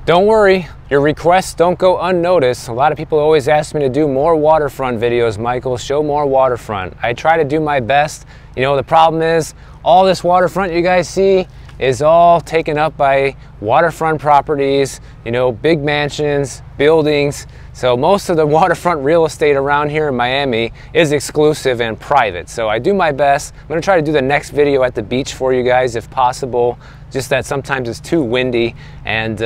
Don't worry, your requests don't go unnoticed. A lot of people always ask me to do more waterfront videos, Michael, show more waterfront. I try to do my best. You know, the problem is all this waterfront you guys see is all taken up by waterfront properties, you know, big mansions, buildings. So most of the waterfront real estate around here in Miami is exclusive and private. So I do my best. I'm gonna try to do the next video at the beach for you guys if possible. Just that sometimes it's too windy and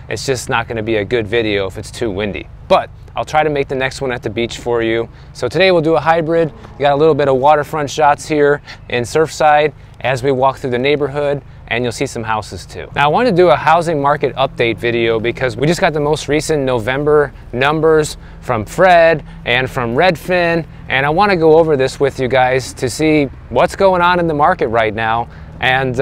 it's just not gonna be a good video if it's too windy. But I'll try to make the next one at the beach for you. So today we'll do a hybrid. We got a little bit of waterfront shots here in Surfside as we walk through the neighborhood, and you'll see some houses too. Now I want to do a housing market update video because we just got the most recent November numbers from Fred and from Redfin, and I want to go over this with you guys to see what's going on in the market right now and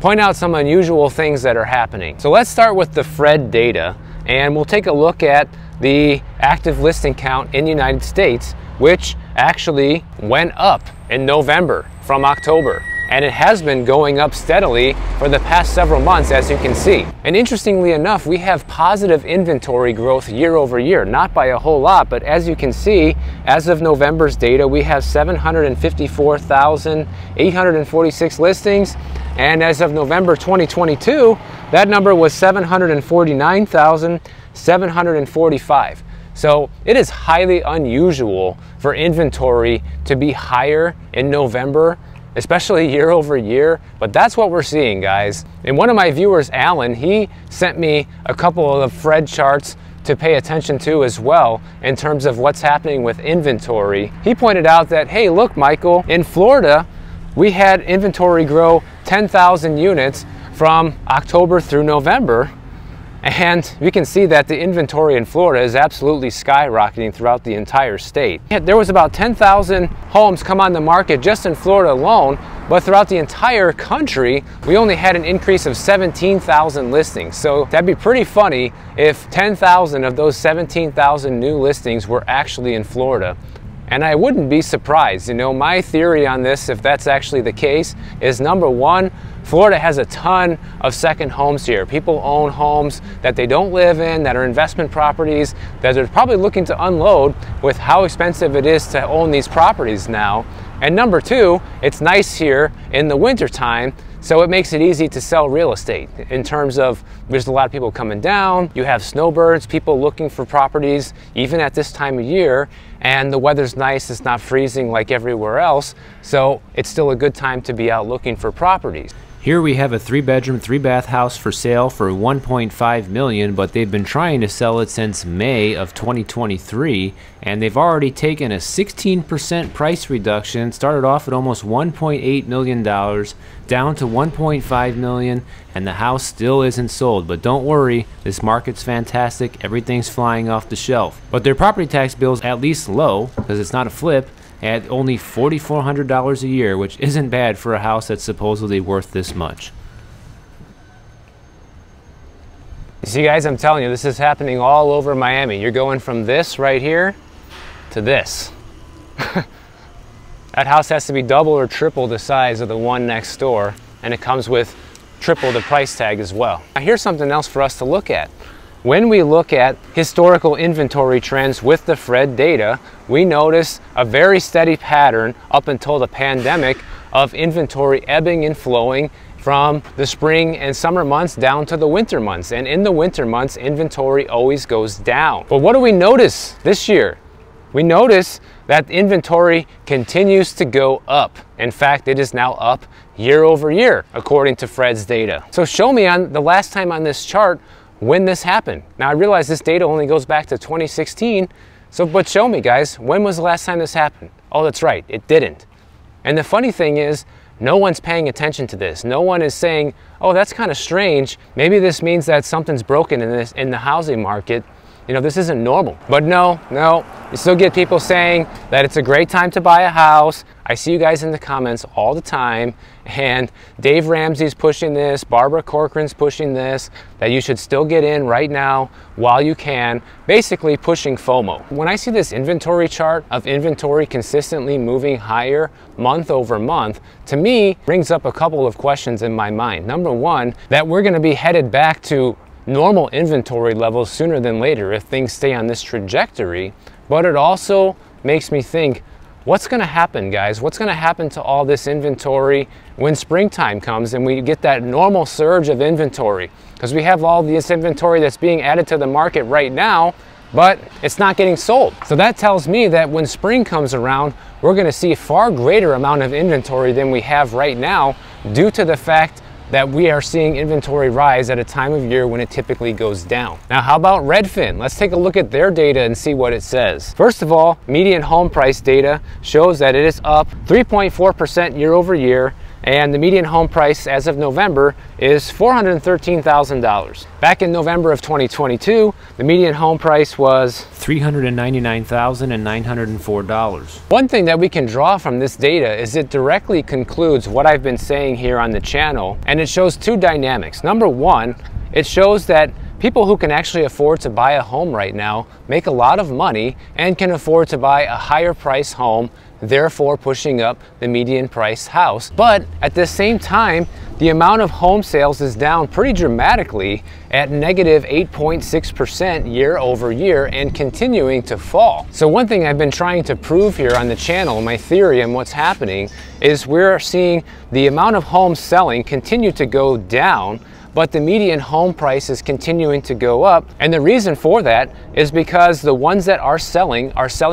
point out some unusual things that are happening. So let's start with the Fred data, and we'll take a look at the active listing count in the United States, which actually went up in November from October. And it has been going up steadily for the past several months, as you can see. And interestingly enough, we have positive inventory growth year over year, not by a whole lot, but as you can see, as of November's data, we have 754,846 listings. And as of November 2022, that number was 749,745. So it is highly unusual for inventory to be higher in November, especially year over year, but that's what we're seeing, guys. And one of my viewers, Alan, he sent me a couple of Fred charts to pay attention to as well in terms of what's happening with inventory. He pointed out that, hey, look, Michael, in Florida, we had inventory grow 10,000 units from October through November. And we can see that the inventory in Florida is absolutely skyrocketing throughout the entire state. There was about 10,000 homes come on the market just in Florida alone, but throughout the entire country, we only had an increase of 17,000 listings. So that'd be pretty funny if 10,000 of those 17,000 new listings were actually in Florida. And I wouldn't be surprised. You know, my theory on this, if that's actually the case, is number one, Florida has a ton of second homes here. People own homes that they don't live in, that are investment properties, that they're probably looking to unload with how expensive it is to own these properties now. And number two, it's nice here in the wintertime, so it makes it easy to sell real estate in terms of there's a lot of people coming down, you have snowbirds, people looking for properties even at this time of year, and the weather's nice, it's not freezing like everywhere else, so it's still a good time to be out looking for properties. Here we have a 3-bedroom, 3-bath house for sale for $1.5 million, but they've been trying to sell it since May of 2023, and they've already taken a 16% price reduction, started off at almost $1.8 million, down to $1.5 million, and the house still isn't sold. But don't worry, this market's fantastic, everything's flying off the shelf. But their property tax bill's at least low, because it's not a flip, at only $4,400 a year, which isn't bad for a house that's supposedly worth this much. You see, guys, I'm telling you, this is happening all over Miami. You're going from this right here to this. That house has to be double or triple the size of the one next door, and it comes with triple the price tag as well. Now here's something else for us to look at. When we look at historical inventory trends with the Fred data, we notice a very steady pattern up until the pandemic of inventory ebbing and flowing from the spring and summer months down to the winter months. And in the winter months, inventory always goes down. But what do we notice this year? We notice that inventory continues to go up. In fact, it is now up year over year, according to Fred's data. So show me on the last time on this chart when this happened. Now I realize this data only goes back to 2016, but show me, guys, when was the last time this happened? Oh, that's right, it didn't. And the funny thing is, no one's paying attention to this. No one is saying, oh, that's kind of strange. Maybe this means that something's broken in the housing market. You know, this isn't normal. But no, you still get people saying that it's a great time to buy a house. I see you guys in the comments all the time, and Dave Ramsey's pushing this, Barbara Corcoran's pushing this, that you should still get in right now while you can, basically pushing FOMO. When I see this inventory chart of inventory consistently moving higher month over month, to me, brings up a couple of questions in my mind. Number one, that we're gonna be headed back to normal inventory levels sooner than later if things stay on this trajectory. But it also makes me think, what's going to happen, guys? What's going to happen to all this inventory when springtime comes and we get that normal surge of inventory? Because we have all this inventory that's being added to the market right now, but it's not getting sold. So that tells me that when spring comes around, we're going to see a far greater amount of inventory than we have right now, due to the fact that we are seeing inventory rise at a time of year when it typically goes down. Now, how about Redfin? Let's take a look at their data and see what it says. First of all, median home price data shows that it is up 3.4% year over year, and the median home price as of November is $413,000. Back in November of 2022, the median home price was $399,904. One thing that we can draw from this data is it directly concludes what I've been saying here on the channel, and it shows two dynamics. Number one, it shows that people who can actually afford to buy a home right now make a lot of money and can afford to buy a higher price home, therefore pushing up the median price house. But at the same time, the amount of home sales is down pretty dramatically at negative 8.6% year over year and continuing to fall. So one thing I've been trying to prove here on the channel, my theory and what's happening, is we're seeing the amount of homes selling continue to go down, but the median home price is continuing to go up. And the reason for that is because the ones that are selling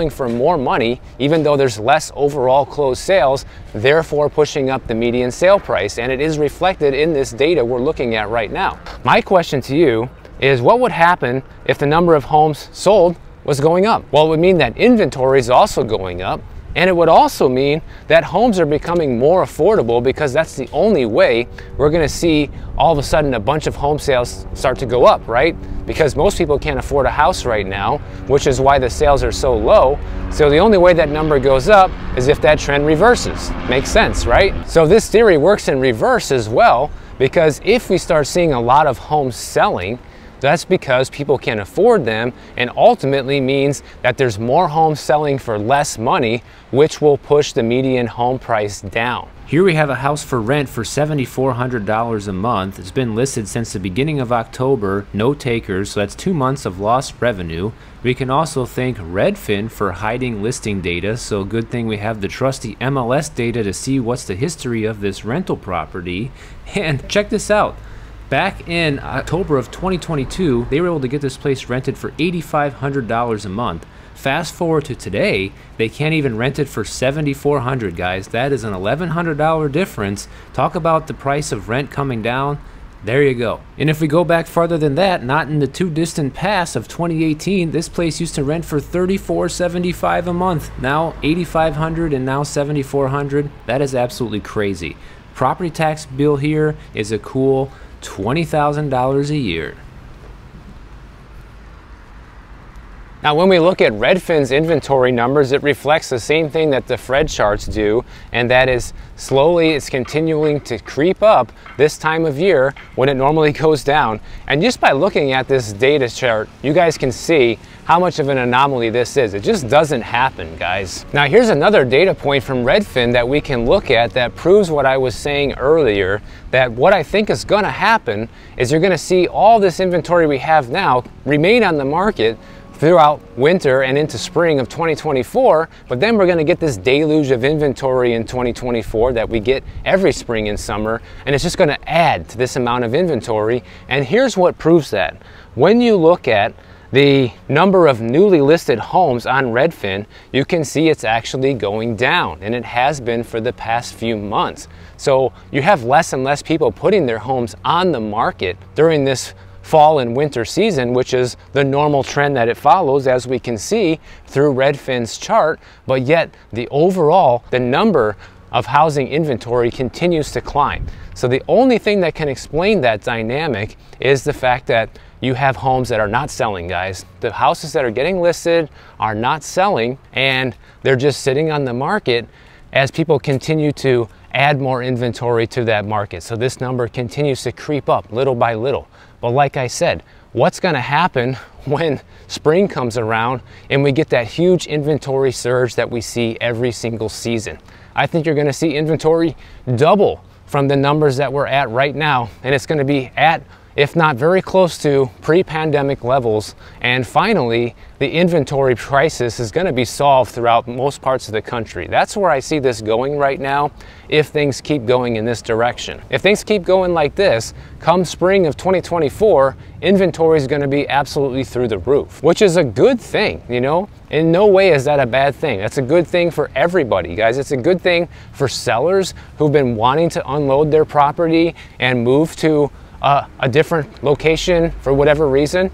for more money, even though there's less overall closed sales, therefore pushing up the median sale price. And it is reflected in this data we're looking at right now. My question to you is, what would happen if the number of homes sold was going up? Well, it would mean that inventory is also going up. And it would also mean that homes are becoming more affordable, because that's the only way we're going to see all of a sudden a bunch of home sales start to go up, right? Because most people can't afford a house right now, which is why the sales are so low. So the only way that number goes up is if that trend reverses. Makes sense, right? So this theory works in reverse as well, because if we start seeing a lot of homes selling, that's because people can afford them, and ultimately means that there's more homes selling for less money, which will push the median home price down. Here we have a house for rent for $7,400 a month. It's been listed since the beginning of October, no takers, so that's 2 months of lost revenue. We can also thank Redfin for hiding listing data, so good thing we have the trusty MLS data to see what's the history of this rental property. And check this out. Back in October of 2022, they were able to get this place rented for $8,500 a month. Fast forward to today, they can't even rent it for $7,400, guys. That is an $1,100 difference. Talk about the price of rent coming down. There you go. And if we go back farther than that, not in the too distant past of 2018, this place used to rent for $34.75 a month. Now $8,500 and now $7,400. That is absolutely crazy. Property tax bill here is a cool $20,000 a year. Now, when we look at Redfin's inventory numbers, it reflects the same thing that the Fred charts do, and that is slowly it's continuing to creep up this time of year when it normally goes down. And just by looking at this data chart, you guys can see how much of an anomaly this is. It just doesn't happen, guys. Now, here's another data point from Redfin that we can look at that proves what I was saying earlier, that what I think is gonna happen is you're gonna see all this inventory we have now remain on the market throughout winter and into spring of 2024, but then we're going to get this deluge of inventory in 2024 that we get every spring and summer, and it's just going to add to this amount of inventory. And here's what proves that. When you look at the number of newly listed homes on Redfin, you can see it's actually going down, and it has been for the past few months. So you have less and less people putting their homes on the market during this fall and winter season, which is the normal trend that it follows, as we can see through Redfin's chart. But yet the number of housing inventory continues to climb. So the only thing that can explain that dynamic is the fact that you have homes that are not selling, guys. The houses that are getting listed are not selling, and they're just sitting on the market as people continue to add more inventory to that market. So this number continues to creep up little by little. But like I said, what's going to happen when spring comes around and we get that huge inventory surge that we see every single season? I think you're going to see inventory double from the numbers that we're at right now, and it's going to be at if not very close to pre-pandemic levels. And finally, the inventory crisis is going to be solved throughout most parts of the country. That's where I see this going right now if things keep going in this direction. If things keep going like this, come spring of 2024, inventory is going to be absolutely through the roof, which is a good thing, you know? In no way is that a bad thing. That's a good thing for everybody, guys. It's a good thing for sellers who've been wanting to unload their property and move to a different location for whatever reason.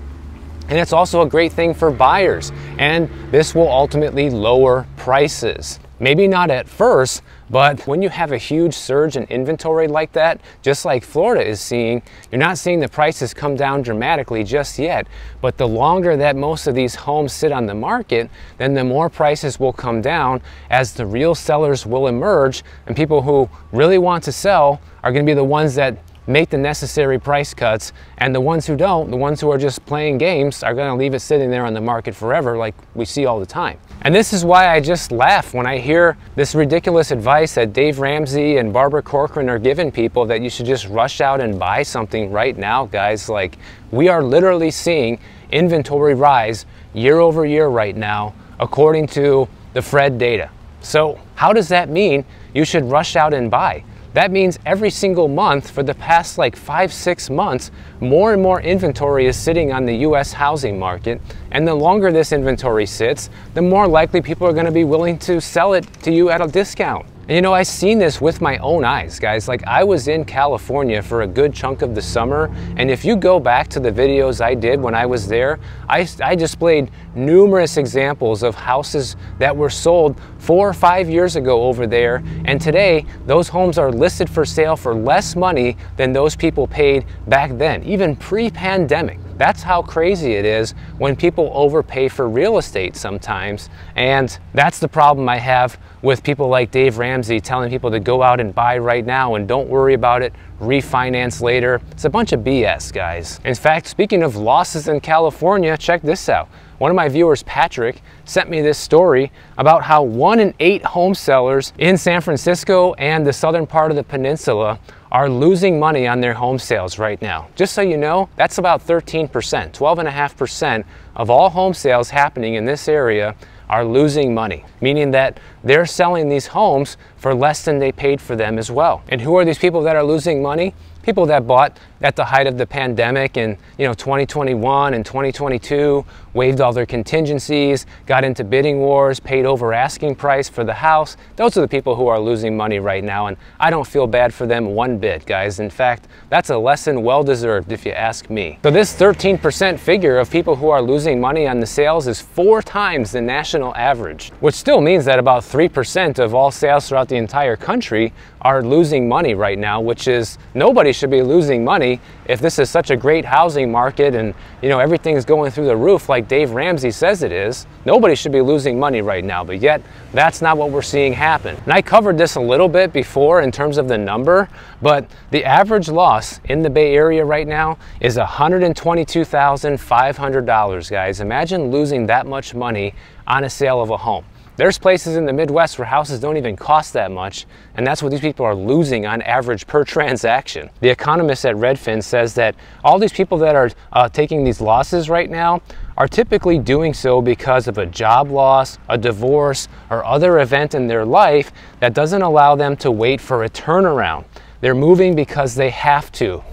And it's also a great thing for buyers. And this will ultimately lower prices. Maybe not at first, but when you have a huge surge in inventory like that, just like Florida is seeing, you're not seeing the prices come down dramatically just yet. But the longer that most of these homes sit on the market, then the more prices will come down as the real sellers will emerge, and people who really want to sell are going to be the ones that make the necessary price cuts, and the ones who don't, the ones who are just playing games, are going to leave it sitting there on the market forever like we see all the time. And this is why I just laugh when I hear this ridiculous advice that Dave Ramsey and Barbara Corcoran are giving people, that you should just rush out and buy something right now, guys. Like, we are literally seeing inventory rise year over year right now, according to the Fred data. So how does that mean you should rush out and buy? That means every single month for the past like 5-6 months, more and more inventory is sitting on the US housing market. And the longer this inventory sits, the more likely people are going to be willing to sell it to you at a discount. And you know, I've seen this with my own eyes, guys. Like, I was in California for a good chunk of the summer, and if you go back to the videos I did when I was there, I displayed numerous examples of houses that were sold 4 or 5 years ago over there, and today those homes are listed for sale for less money than those people paid back then, even pre-pandemic. That's how crazy it is when people overpay for real estate sometimes. And that's the problem I have with people like Dave Ramsey telling people to go out and buy right now and don't worry about it, refinance later. It's a bunch of BS, guys. In fact, speaking of losses in California, check this out. One of my viewers, Patrick, sent me this story about how 1 in 8 home sellers in San Francisco and the southern part of the peninsula are losing money on their home sales right now. Just so you know, that's about 13%, 12.5% of all home sales happening in this area are losing money, meaning that they're selling these homes for less than they paid for them as well. And who are these people that are losing money? People that bought at the height of the pandemic in 2021 and 2022, waived all their contingencies, got into bidding wars, paid over asking price for the house. Those are the people who are losing money right now, and I don't feel bad for them one bit, guys. In fact, that's a lesson well deserved if you ask me. So this 13% figure of people who are losing money on the sales is 4 times the national average, which still means that about 3% of all sales throughout the entire country are losing money right now, which is, nobody should be losing money if this is such a great housing market and everything's going through the roof like Dave Ramsey says it is. Nobody should be losing money right now, but yet that's not what we're seeing happen. And I covered this a little bit before in terms of the number, but the average loss in the Bay Area right now is $122,500, guys. Imagine losing that much money on a sale of a home. There's places in the Midwest where houses don't even cost that much, and that's what these people are losing on average per transaction. The economist at Redfin says that all these people that are taking these losses right now are typically doing so because of a job loss, a divorce, or other event in their life that doesn't allow them to wait for a turnaround. They're moving because they have to.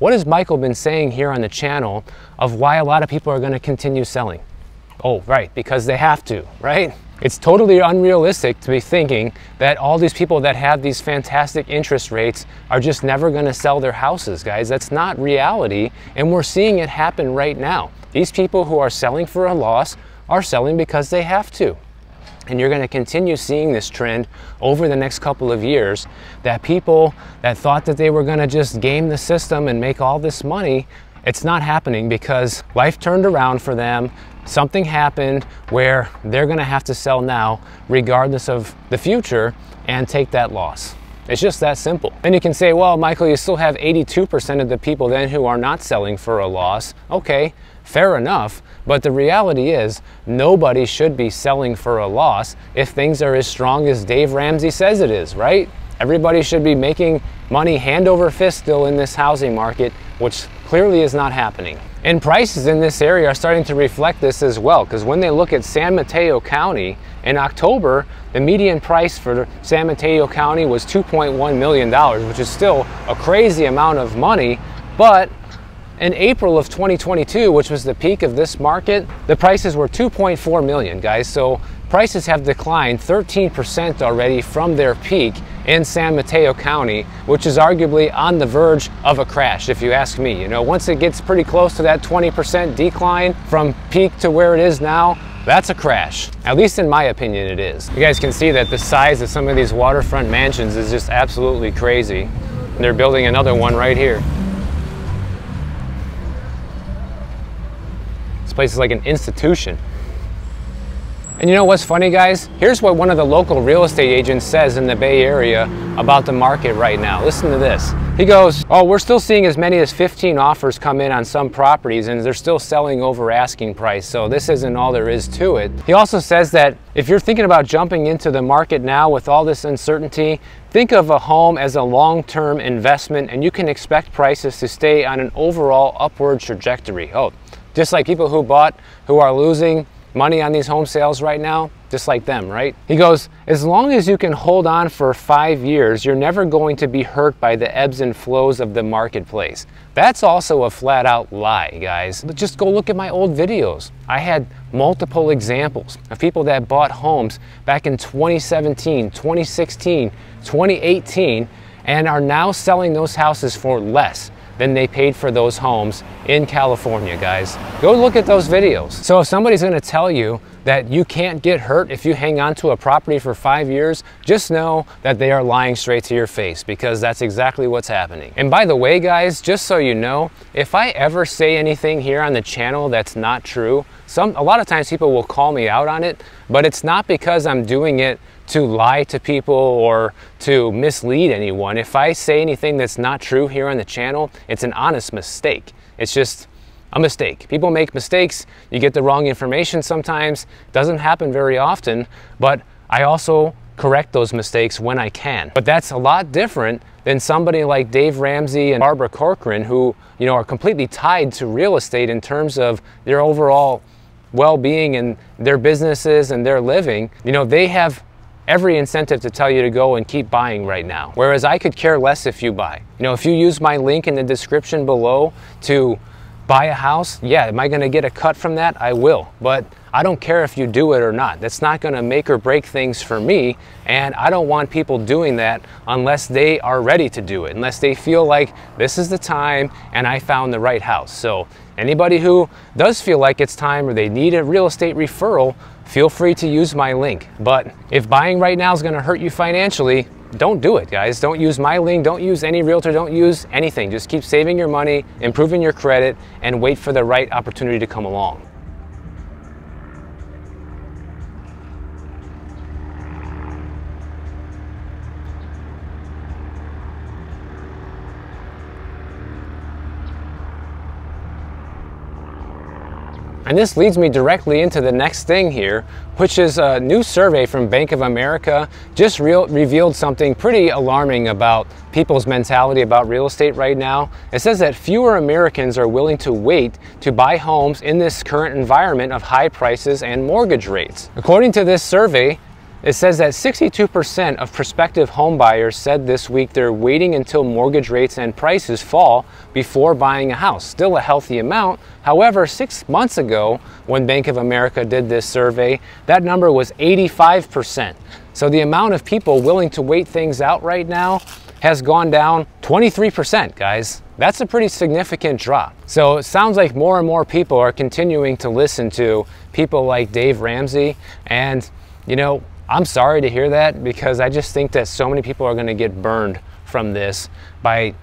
What has Michael been saying here on the channel of why a lot of people are going to continue selling? Oh, right, because they have to, right? It's totally unrealistic to be thinking that all these people that have these fantastic interest rates are just never going to sell their houses, guys. That's not reality, and we're seeing it happen right now. These people who are selling for a loss are selling because they have to. And you're going to continue seeing this trend over the next couple of years, that people that thought that they were going to just game the system and make all this money, it's not happening because life turned around for them. Something happened where they're going to have to sell now regardless of the future and take that loss. It's just that simple. And you can say, well, Michael, you still have 82% of the people then who are not selling for a loss. Okay, fair enough. But the reality is nobody should be selling for a loss if things are as strong as Dave Ramsey says it is, right? Everybody should be making money hand over fist still in this housing market, which clearly is not happening. And prices in this area are starting to reflect this as well, because when they look at San Mateo County in October, the median price for San Mateo County was $2.1 million, which is still a crazy amount of money. But in April of 2022, which was the peak of this market, the prices were $2.4 million, guys. So prices have declined 13% already from their peak in San Mateo County, which is arguably on the verge of a crash, if you ask me. You know, once it gets pretty close to that 20% decline from peak to where it is now, that's a crash. At least in my opinion, it is. You guys can see that the size of some of these waterfront mansions is just absolutely crazy. And they're building another one right here. This place is like an institution. And you know what's funny, guys? Here's what one of the local real estate agents says in the Bay Area about the market right now. Listen to this. He goes, oh, we're still seeing as many as 15 offers come in on some properties, and they're still selling over asking price, so this isn't all there is to it. He also says that if you're thinking about jumping into the market now with all this uncertainty, think of a home as a long-term investment, and you can expect prices to stay on an overall upward trajectory. Oh, just like people who are losing money on these home sales right now, just like them, right? He goes, as long as you can hold on for 5 years, you're never going to be hurt by the ebbs and flows of the marketplace. That's also a flat out lie, guys. Just go look at my old videos. I had multiple examples of people that bought homes back in 2017, 2016, 2018, and are now selling those houses for less than they paid for those homes in California, guys. Go look at those videos. So if somebody's gonna tell you that you can't get hurt if you hang on to a property for 5 years, just know that they are lying straight to your face, because that's exactly what's happening. And by the way, guys, just so you know, if I ever say anything here on the channel that's not true, a lot of times people will call me out on it, but it's not because I'm doing it to lie to people or to mislead anyone. If I say anything that's not true here on the channel, it's an honest mistake. It's just a mistake. People make mistakes. You get the wrong information sometimes. Doesn't happen very often, but I also correct those mistakes when I can. But that's a lot different than somebody like Dave Ramsey and Barbara Corcoran, who, you know, are completely tied to real estate in terms of their overall well-being and their businesses and their living. You know, they have every incentive to tell you to go and keep buying right now. Whereas I could care less if you buy. You know, if you use my link in the description below to buy a house, yeah, am I gonna get a cut from that? I will, but I don't care if you do it or not. That's not gonna make or break things for me, and I don't want people doing that unless they are ready to do it, unless they feel like this is the time and I found the right house. So anybody who does feel like it's time or they need a real estate referral, feel free to use my link. But if buying right now is gonna hurt you financially, don't do it, guys. Don't use my link, don't use any realtor, don't use anything. Just keep saving your money, improving your credit, and wait for the right opportunity to come along. And this leads me directly into the next thing here, which is a new survey from Bank of America just revealed something pretty alarming about people's mentality about real estate right now. It says that fewer Americans are willing to wait to buy homes in this current environment of high prices and mortgage rates. According to this survey, it says that 62% of prospective home buyers said this week they're waiting until mortgage rates and prices fall before buying a house. Still a healthy amount. However, 6 months ago, when Bank of America did this survey, that number was 85%. So the amount of people willing to wait things out right now has gone down 23%, guys. That's a pretty significant drop. So it sounds like more and more people are continuing to listen to people like Dave Ramsey, and you know, I'm sorry to hear that, because I just think that so many people are going to get burned from this by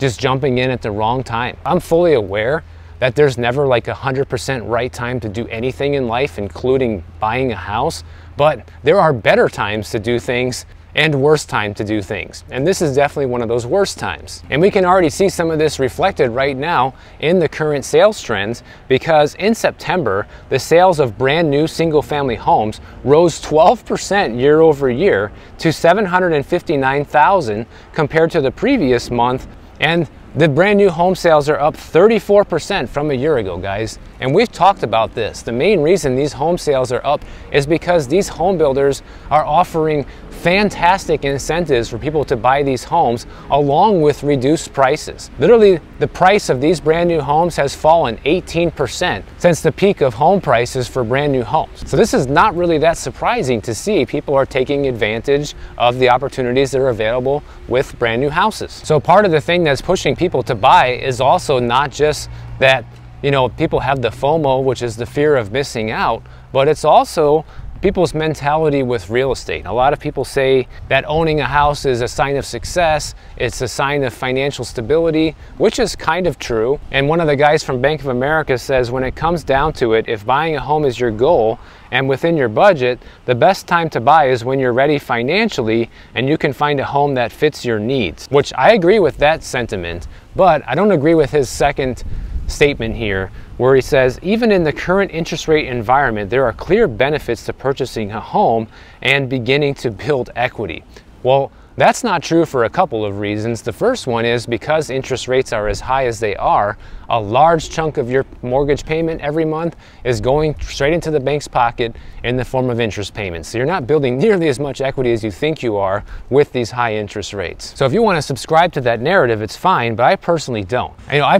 just jumping in at the wrong time. I'm fully aware that there's never like 100% right time to do anything in life, including buying a house, but there are better times to do things and worse time to do things. And this is definitely one of those worst times. And we can already see some of this reflected right now in the current sales trends, because in September, the sales of brand new single family homes rose 12% year over year to 759,000 compared to the previous month. And The brand new home sales are up 34% from a year ago, guys. And we've talked about this. The main reason these home sales are up is because these home builders are offering fantastic incentives for people to buy these homes along with reduced prices. Literally, the price of these brand new homes has fallen 18% since the peak of home prices for brand new homes. So this is not really that surprising to see people are taking advantage of the opportunities that are available with brand new houses. So part of the thing that's pushing people to buy is also not just that, you know, people have the FOMO, which is the fear of missing out, but it's also people's mentality with real estate. A lot of people say that owning a house is a sign of success, it's a sign of financial stability, which is kind of true. And one of the guys from Bank of America says when it comes down to it, if buying a home is your goal and within your budget, the best time to buy is when you're ready financially and you can find a home that fits your needs. Which I agree with that sentiment, but I don't agree with his second statement here, where he says even in the current interest rate environment, there are clear benefits to purchasing a home and beginning to build equity. Well, that's not true for a couple of reasons. The first one is because interest rates are as high as they are, a large chunk of your mortgage payment every month is going straight into the bank's pocket in the form of interest payments. So you're not building nearly as much equity as you think you are with these high interest rates. So if you want to subscribe to that narrative, it's fine, but I personally don't. You know, I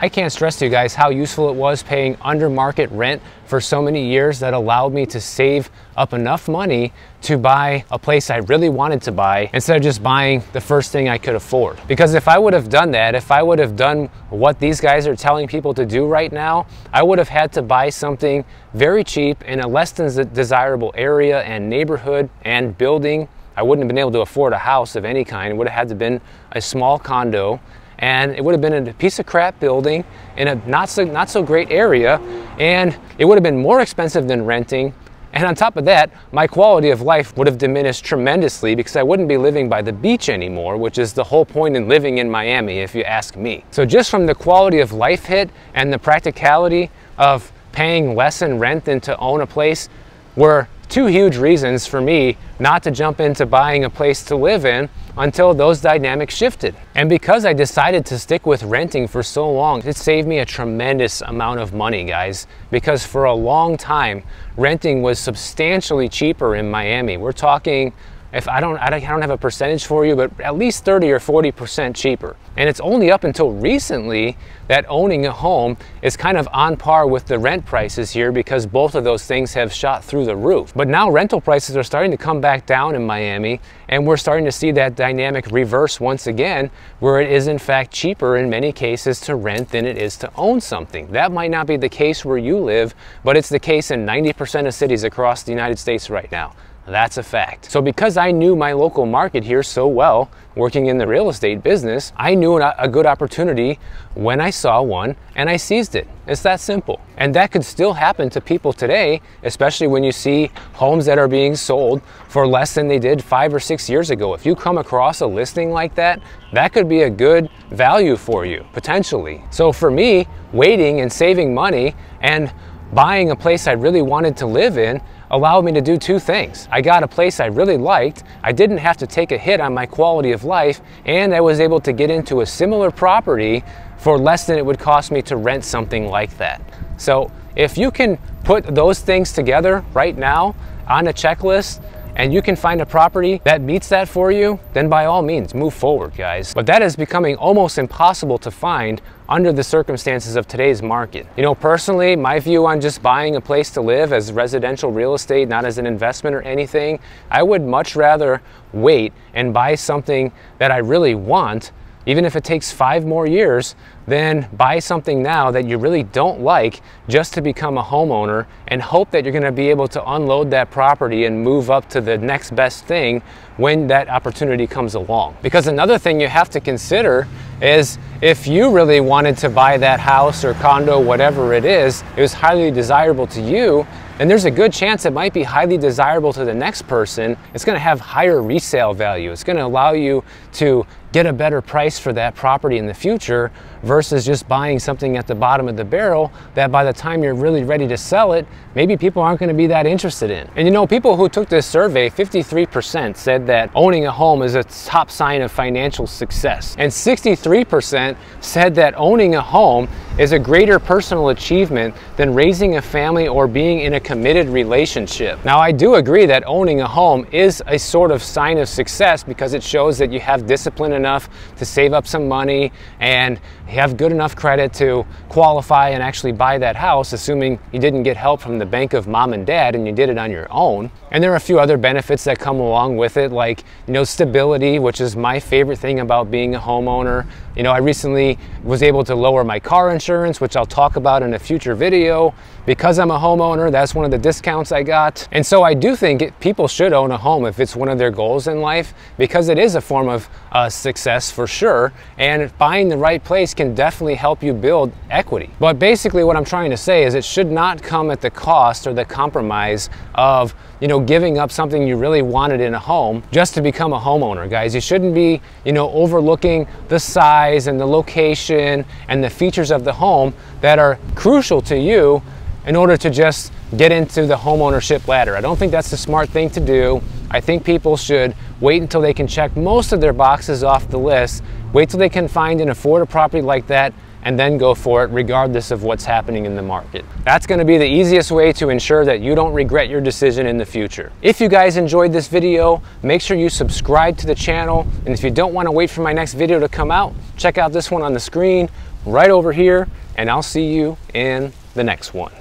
can't stress to you guys how useful it was paying under market rent for so many years that allowed me to save up enough money to buy a place I really wanted to buy instead of just buying the first thing I could afford. Because if I would have done that, if I would have done what these guys are telling people to do right now, I would have had to buy something very cheap in a less than desirable area and neighborhood and building. I wouldn't have been able to afford a house of any kind. It would have had to been a small condo, and it would have been in a piece of crap building in a not so great area, and it would have been more expensive than renting. And on top of that, my quality of life would have diminished tremendously because I wouldn't be living by the beach anymore, which is the whole point in living in Miami, if you ask me. So just from the quality of life hit and the practicality of paying less in rent than to own a place were two huge reasons for me not to jump into buying a place to live in until those dynamics shifted. And because I decided to stick with renting for so long, it saved me a tremendous amount of money, guys, because for a long time, renting was substantially cheaper in Miami. We're talking, if I don't have a percentage for you, but at least 30 or 40% cheaper. And it's only up until recently that owning a home is kind of on par with the rent prices here because both of those things have shot through the roof. But now rental prices are starting to come back down in Miami, and we're starting to see that dynamic reverse once again, where it is in fact cheaper in many cases to rent than it is to own something. That might not be the case where you live, but it's the case in 90% of cities across the United States right now. That's a fact. So because I knew my local market here so well, working in the real estate business, I knew a good opportunity when I saw one and I seized it. It's that simple. And that could still happen to people today, especially when you see homes that are being sold for less than they did 5 or 6 years ago. If you come across a listing like that, that could be a good value for you, potentially. So for me, waiting and saving money and buying a place I really wanted to live in allowed me to do two things. I got a place I really liked, I didn't have to take a hit on my quality of life, and I was able to get into a similar property for less than it would cost me to rent something like that. So if you can put those things together right now on a checklist, and you can find a property that meets that for you, then by all means, move forward, guys. But that is becoming almost impossible to find under the circumstances of today's market. You know, personally, my view on just buying a place to live as residential real estate, not as an investment or anything, I would much rather wait and buy something that I really want, even if it takes 5 more years, then buy something now that you really don't like just to become a homeowner and hope that you're going to be able to unload that property and move up to the next best thing when that opportunity comes along. Because another thing you have to consider is if you really wanted to buy that house or condo, whatever it was highly desirable to you, then there's a good chance it might be highly desirable to the next person. It's going to have higher resale value. It's going to allow you to get a better price for that property in the future versus just buying something at the bottom of the barrel that by the time you're really ready to sell it, maybe people aren't going to be that interested in. And you know, people who took this survey, 53% said that owning a home is a top sign of financial success. And 63% said that owning a home is a greater personal achievement than raising a family or being in a committed relationship. Now, I do agree that owning a home is a sort of sign of success because it shows that you have discipline enough to save up some money and you have good enough credit to qualify and actually buy that house, assuming you didn't get help from the bank of mom and dad and you did it on your own. And there are a few other benefits that come along with it, like, you know, stability, which is my favorite thing about being a homeowner. You know, I recently was able to lower my car insurance, which I'll talk about in a future video. Because I'm a homeowner, that's one of the discounts I got. And so I do think people should own a home if it's one of their goals in life, because it is a form of success for sure. And buying the right place can definitely help you build equity. But basically what I'm trying to say is it should not come at the cost or the compromise of, you know, giving up something you really wanted in a home just to become a homeowner, guys. You shouldn't be, you know, overlooking the size and the location and the features of the home that are crucial to you in order to just get into the homeownership ladder. I don't think that's the smart thing to do. I think people should wait until they can check most of their boxes off the list, wait till they can find and afford a property like that, and then go for it regardless of what's happening in the market. That's going to be the easiest way to ensure that you don't regret your decision in the future. If you guys enjoyed this video, make sure you subscribe to the channel, and if you don't want to wait for my next video to come out, check out this one on the screen right over here, and I'll see you in the next one.